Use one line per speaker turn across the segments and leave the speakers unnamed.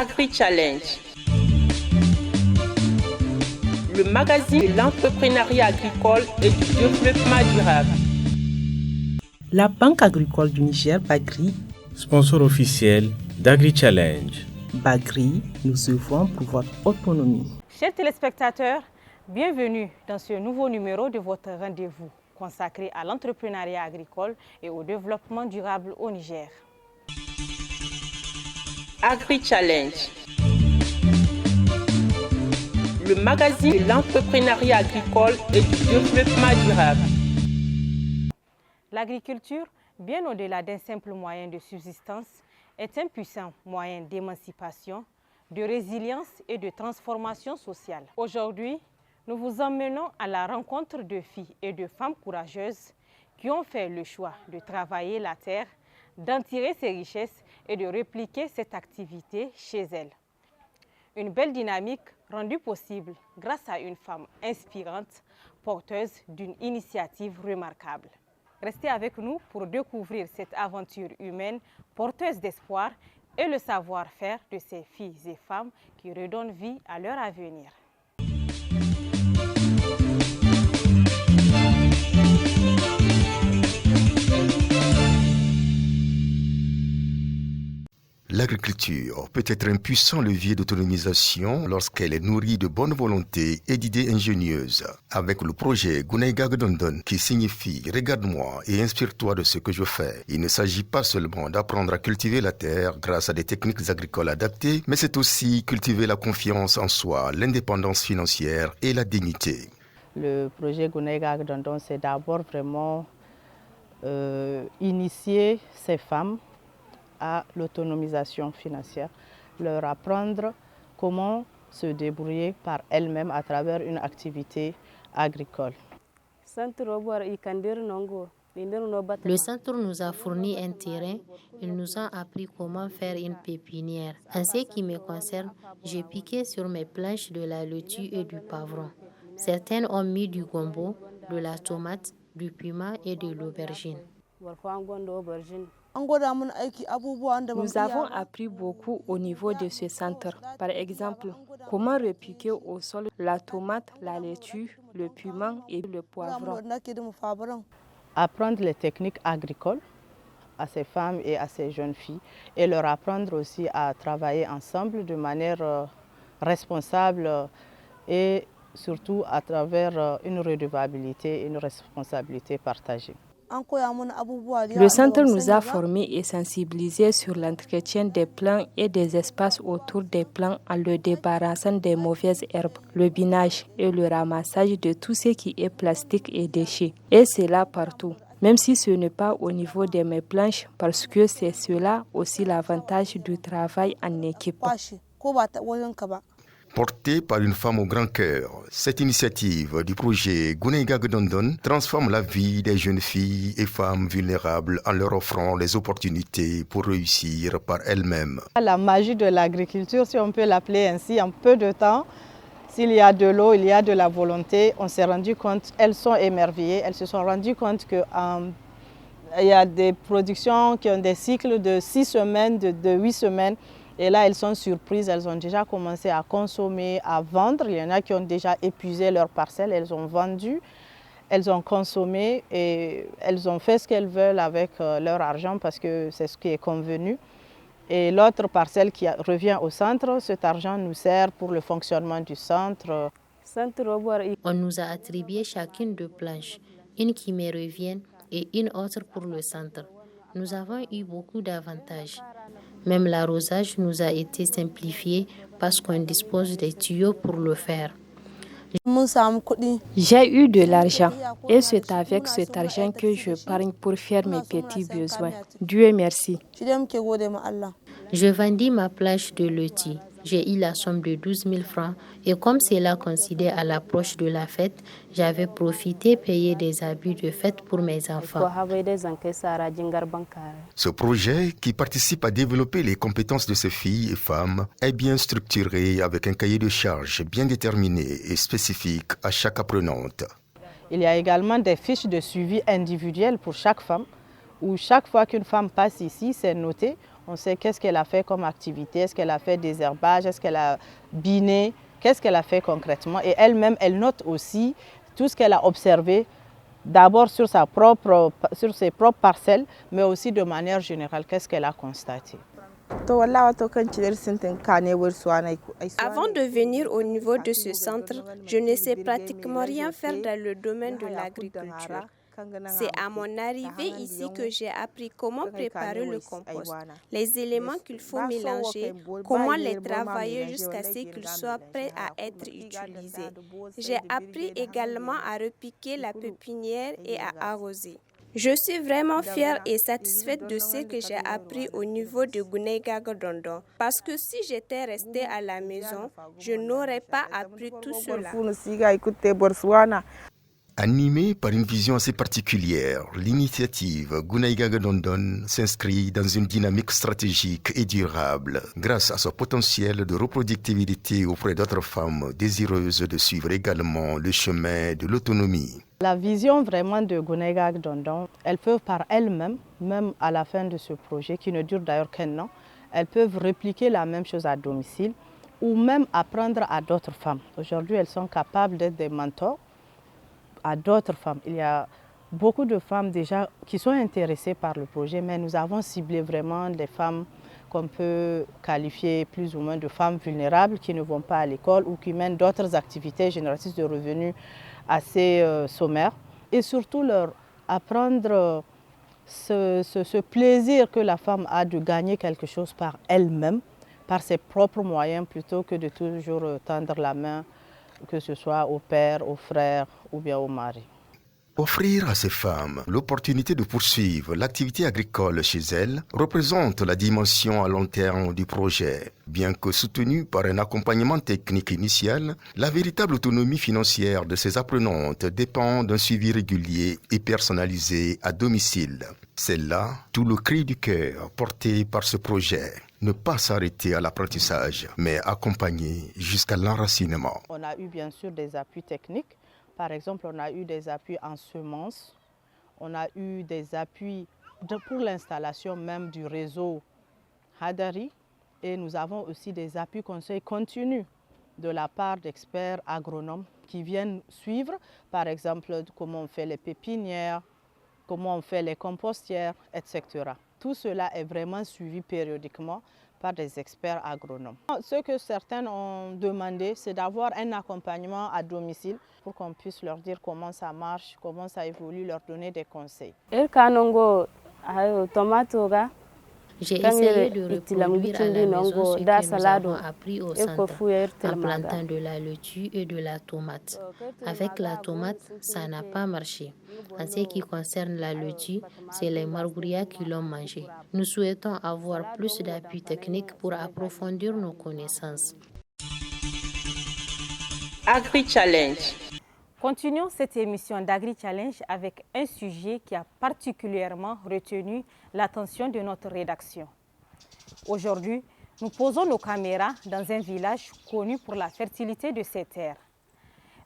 Agri-Challenge, le magazine de l'entrepreneuriat agricole et du développement durable. La Banque agricole du Niger, Bagri,
sponsor officiel d'Agri-Challenge.
Bagri, nous œuvrons pour votre autonomie.
Chers téléspectateurs, bienvenue dans ce nouveau numéro de votre rendez-vous consacré à l'entrepreneuriat agricole et au développement durable au Niger.
Agri-Challenge, le magazine de l'entrepreneuriat agricole et du développement durable.
L'agriculture, bien au-delà d'un simple moyen de subsistance, est un puissant moyen d'émancipation, de résilience et de transformation sociale. Aujourd'hui, nous vous emmenons à la rencontre de filles et de femmes courageuses qui ont fait le choix de travailler la terre, d'en tirer ses richesses et de répliquer cette activité chez elles. Une belle dynamique rendue possible grâce à une femme inspirante, porteuse d'une initiative remarquable. Restez avec nous pour découvrir cette aventure humaine porteuse d'espoir et le savoir-faire de ces filles et femmes qui redonnent vie à leur avenir.
L'agriculture peut être un puissant levier d'autonomisation lorsqu'elle est nourrie de bonne volonté et d'idées ingénieuses. Avec le projet Guneiga Dondon qui signifie « Regarde-moi et inspire-toi de ce que je fais », il ne s'agit pas seulement d'apprendre à cultiver la terre grâce à des techniques agricoles adaptées, mais c'est aussi cultiver la confiance en soi, l'indépendance financière et la dignité.
Le projet Guneiga Dondon, c'est d'abord vraiment initier ces femmes à l'autonomisation financière, leur apprendre comment se débrouiller par elles-mêmes à travers une activité agricole.
Le centre nous a fourni un terrain, ils nous ont appris comment faire une pépinière. En ce qui me concerne, j'ai piqué sur mes planches de la laitue et du pavron. Certaines ont mis du gombo, de la tomate, du piment et de l'aubergine.
Nous avons appris beaucoup au niveau de ce centre. Par exemple, comment repiquer au sol la tomate, la laitue, le piment et le poivron.
Apprendre les techniques agricoles à ces femmes et à ces jeunes filles et leur apprendre aussi à travailler ensemble de manière responsable et surtout à travers une redevabilité et une responsabilité partagée.
Le centre nous a formés et sensibilisés sur l'entretien des plants et des espaces autour des plants en le débarrassant des mauvaises herbes, le binage et le ramassage de tout ce qui est plastique et déchets. Et c'est là partout, même si ce n'est pas au niveau de mes planches parce que c'est cela aussi l'avantage du travail en équipe.
Portée par une femme au grand cœur, cette initiative du projet Guneiga Dondon transforme la vie des jeunes filles et femmes vulnérables en leur offrant les opportunités pour réussir par elles-mêmes.
La magie de l'agriculture, si on peut l'appeler ainsi, en peu de temps, s'il y a de l'eau, il y a de la volonté, on s'est rendu compte, elles sont émerveillées, elles se sont rendues compte qu'il y a des productions qui ont des cycles de 6 semaines, de 8 semaines. Et là, elles sont surprises, elles ont déjà commencé à consommer, à vendre. Il y en a qui ont déjà épuisé leurs parcelles, elles ont vendu, elles ont consommé et elles ont fait ce qu'elles veulent avec leur argent parce que c'est ce qui est convenu. Et l'autre parcelle qui revient au centre, cet argent nous sert pour le fonctionnement du centre.
On nous a attribué chacune 2 planches, une qui me revient et une autre pour le centre. Nous avons eu beaucoup d'avantages. Même l'arrosage nous a été simplifié parce qu'on dispose des tuyaux pour le faire.
J'ai eu de l'argent et c'est avec cet argent que je parle pour faire mes petits besoins. Dieu merci.
Je vendis ma planche de laitue. J'ai eu la somme de 12 000 francs et comme cela coïncidait à l'approche de la fête, j'avais profité payer des habits de fête pour mes enfants.
Ce projet, qui participe à développer les compétences de ces filles et femmes, est bien structuré avec un cahier de charges bien déterminé et spécifique à chaque apprenante.
Il y a également des fiches de suivi individuelles pour chaque femme, où chaque fois qu'une femme passe ici, c'est noté. On sait qu'est-ce qu'elle a fait comme activité, est-ce qu'elle a fait des herbages, est-ce qu'elle a biné, qu'est-ce qu'elle a fait concrètement. Et elle-même, elle note aussi tout ce qu'elle a observé, d'abord sur ses propres parcelles, mais aussi de manière générale, qu'est-ce qu'elle a constaté.
Avant de venir au niveau de ce centre, je ne sais pratiquement rien faire dans le domaine de l'agriculture. C'est à mon arrivée ici que j'ai appris comment préparer le compost, les éléments qu'il faut mélanger, comment les travailler jusqu'à ce qu'ils soient prêts à être utilisés. J'ai appris également à repiquer la pépinière et à arroser. Je suis vraiment fière et satisfaite de ce que j'ai appris au niveau de Guneigaga Dondon, parce que si j'étais restée à la maison, je n'aurais pas appris tout cela.
Animée par une vision assez particulière, l'initiative Guneigaga Dondon s'inscrit dans une dynamique stratégique et durable grâce à son potentiel de reproductibilité auprès d'autres femmes désireuses de suivre également le chemin de l'autonomie.
La vision vraiment de Guneigaga Dondon, elles peuvent par elles-mêmes, même à la fin de ce projet qui ne dure d'ailleurs qu'un an, elles peuvent répliquer la même chose à domicile ou même apprendre à d'autres femmes. Aujourd'hui, elles sont capables d'être des mentors à d'autres femmes. Il y a beaucoup de femmes déjà qui sont intéressées par le projet, mais nous avons ciblé vraiment les femmes qu'on peut qualifier plus ou moins de femmes vulnérables qui ne vont pas à l'école ou qui mènent d'autres activités génératrices de revenus assez sommaires. Et surtout leur apprendre ce plaisir que la femme a de gagner quelque chose par elle-même, par ses propres moyens, plutôt que de toujours tendre la main, que ce soit au père, au frère ou bien au mari.
Offrir à ces femmes l'opportunité de poursuivre l'activité agricole chez elles représente la dimension à long terme du projet. Bien que soutenue par un accompagnement technique initial, la véritable autonomie financière de ces apprenantes dépend d'un suivi régulier et personnalisé à domicile. C'est là tout le cri du cœur porté par ce projet. Ne pas s'arrêter à l'apprentissage, mais accompagner jusqu'à l'enracinement.
On a eu bien sûr des appuis techniques. Par exemple, on a eu des appuis en semences, on a eu des appuis pour l'installation même du réseau Hadari et nous avons aussi des appuis conseils continus de la part d'experts agronomes qui viennent suivre, par exemple, comment on fait les pépinières, comment on fait les compostières, etc. Tout cela est vraiment suivi périodiquement par des experts agronomes. Ce que certains ont demandé, c'est d'avoir un accompagnement à domicile pour qu'on puisse leur dire comment ça marche, comment ça évolue, leur donner des conseils.
J'ai essayé de reproduire à la maison ce que nous avons appris au centre en plantant de la laitue et de la tomate. Avec la tomate, ça n'a pas marché. En ce qui concerne la laitue, c'est les margourillas qui l'ont mangé. Nous souhaitons avoir plus d'appui technique pour approfondir nos connaissances.
Agri Challenge.
Continuons cette émission d'Agri Challenge avec un sujet qui a particulièrement retenu l'attention de notre rédaction. Aujourd'hui, nous posons nos caméras dans un village connu pour la fertilité de ses terres,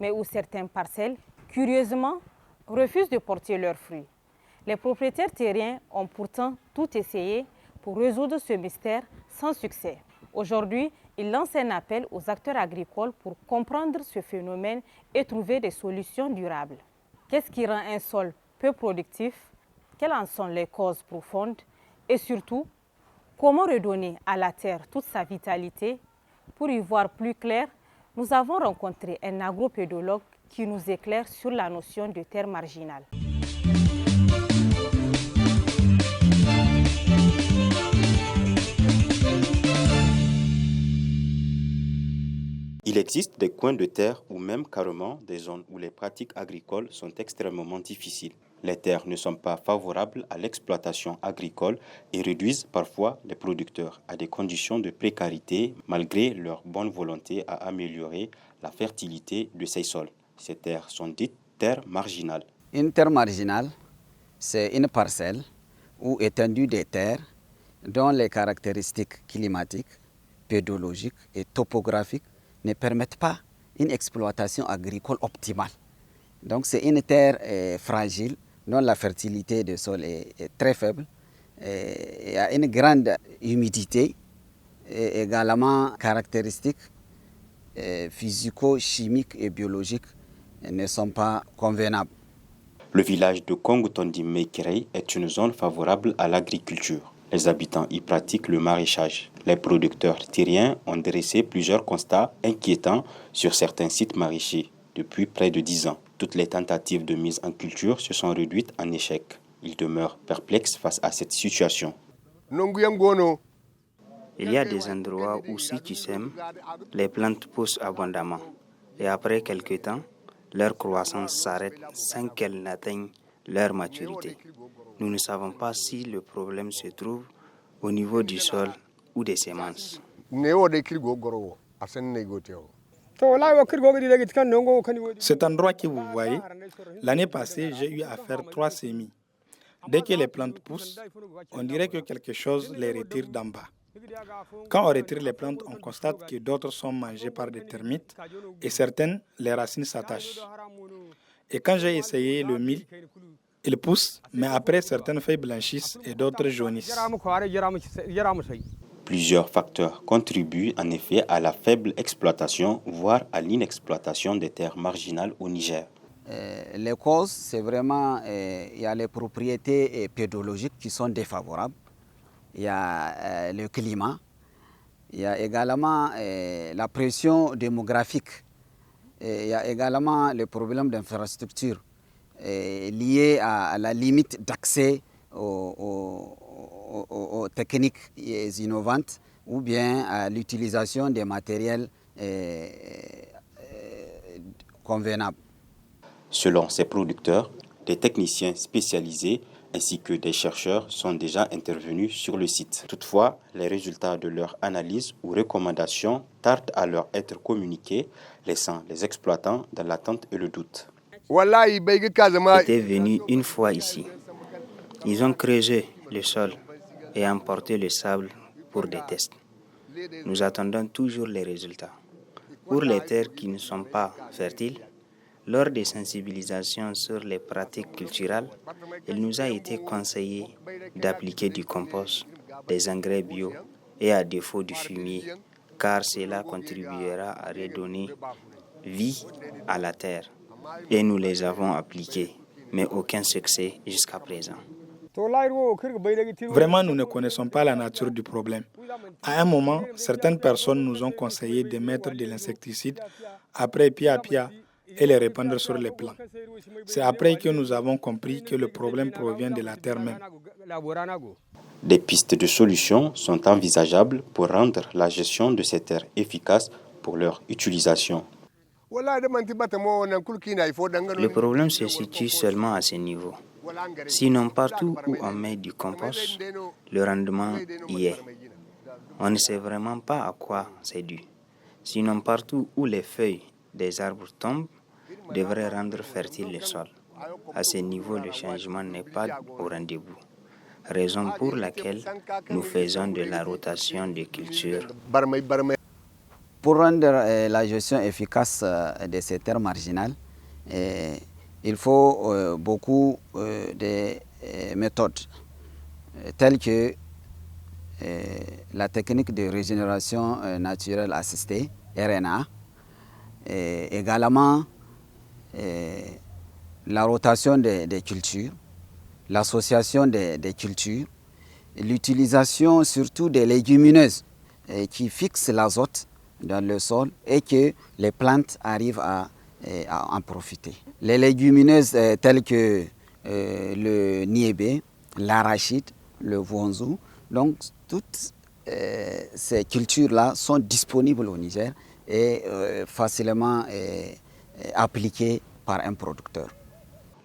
mais où certaines parcelles, curieusement, refusent de porter leurs fruits. Les propriétaires terriens ont pourtant tout essayé pour résoudre ce mystère sans succès. Aujourd'hui, il lance un appel aux acteurs agricoles pour comprendre ce phénomène et trouver des solutions durables. Qu'est-ce qui rend un sol peu productif? Quelles en sont les causes profondes? Et surtout, comment redonner à la terre toute sa vitalité? Pour y voir plus clair, nous avons rencontré un agropédologue qui nous éclaire sur la notion de terre marginale.
Il existe des coins de terre ou même carrément des zones où les pratiques agricoles sont extrêmement difficiles. Les terres ne sont pas favorables à l'exploitation agricole et réduisent parfois les producteurs à des conditions de précarité malgré leur bonne volonté à améliorer la fertilité de ces sols. Ces terres sont dites terres marginales.
Une terre marginale, c'est une parcelle ou étendue des terres dont les caractéristiques climatiques, pédologiques et topographiques ne permettent pas une exploitation agricole optimale. Donc c'est une terre fragile dont la fertilité du sol est très faible il y a une grande humidité et également caractéristiques physico-chimiques et biologiques ne sont pas convenables.
Le village de Kongotondi-Mekerei est une zone favorable à l'agriculture. Les habitants y pratiquent le maraîchage. Les producteurs tyriens ont dressé plusieurs constats inquiétants sur certains sites maraîchers depuis près de 10 ans. Toutes les tentatives de mise en culture se sont réduites en échec. Ils demeurent perplexes face à cette situation.
Il y a des endroits où si tu sèmes, les plantes poussent abondamment. Et après quelques temps, leur croissance s'arrête sans qu'elles n'atteignent leur maturité. Nous ne savons pas si le problème se trouve au niveau du sol ou des semences.
Cet endroit que vous voyez, l'année passée, j'ai eu à faire 3 semis. Dès que les plantes poussent, on dirait que quelque chose les retire d'en bas. Quand on retire les plantes, on constate que d'autres sont mangées par des termites et certaines, les racines s'attachent. Et quand j'ai essayé le mil, il pousse, mais après certaines feuilles blanchissent et d'autres jaunissent.
Plusieurs facteurs contribuent en effet à la faible exploitation, voire à l'inexploitation des terres marginales au Niger.
Les causes, c'est vraiment, il y a les propriétés pédologiques qui sont défavorables, il y a le climat, il y a également la pression démographique, il y a également le problème d'infrastructure lié à la limite d'accès aux techniques innovantes ou bien à l'utilisation des matériels convenables.
Selon ces producteurs, des techniciens spécialisés ainsi que des chercheurs sont déjà intervenus sur le site. Toutefois, les résultats de leur analyse ou recommandations tardent à leur être communiqués, laissant les exploitants dans l'attente et le doute.
J'étais venu une fois ici. Ils ont creusé le sol et emporté le sable pour des tests. Nous attendons toujours les résultats. Pour les terres qui ne sont pas fertiles, lors des sensibilisations sur les pratiques culturelles, il nous a été conseillé d'appliquer du compost, des engrais bio et à défaut du fumier, car cela contribuera à redonner vie à la terre. Et nous les avons appliqués, mais aucun succès jusqu'à présent.
Vraiment, nous ne connaissons pas la nature du problème. À un moment, certaines personnes nous ont conseillé de mettre de l'insecticide après pia et les répandre sur les plants. C'est après que nous avons compris que le problème provient de la terre même.
Des pistes de solutions sont envisageables pour rendre la gestion de ces terres efficace pour leur utilisation.
Le problème se situe seulement à ce niveau. Sinon, partout où on met du compost, le rendement y est. On ne sait vraiment pas à quoi c'est dû. Sinon, partout où les feuilles des arbres tombent, devrait rendre fertile le sol. À ce niveau, le changement n'est pas au rendez-vous. Raison pour laquelle nous faisons de la rotation de cultures.
Pour rendre la gestion efficace de ces terres marginales, il faut beaucoup de méthodes telles que la technique de régénération naturelle assistée, RNA, et également la rotation des cultures, l'association des cultures, l'utilisation surtout des légumineuses qui fixent l'azote dans le sol et que les plantes arrivent à en profiter. Les légumineuses telles que le niébé, l'arachide, le vonzou, donc toutes ces cultures-là sont disponibles au Niger et facilement appliquées par un producteur.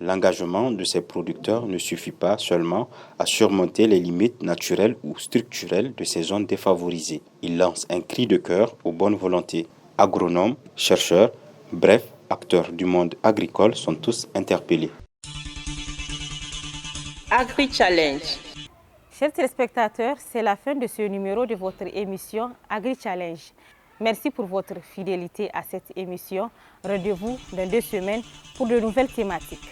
L'engagement de ces producteurs ne suffit pas seulement à surmonter les limites naturelles ou structurelles de ces zones défavorisées. Il lance un cri de cœur aux bonnes volontés. Agronomes, chercheurs, bref, acteurs du monde agricole sont tous interpellés.
Agri-Challenge.
Chers téléspectateurs, c'est la fin de ce numéro de votre émission Agri-Challenge. Merci pour votre fidélité à cette émission. Rendez-vous dans 2 semaines pour de nouvelles thématiques.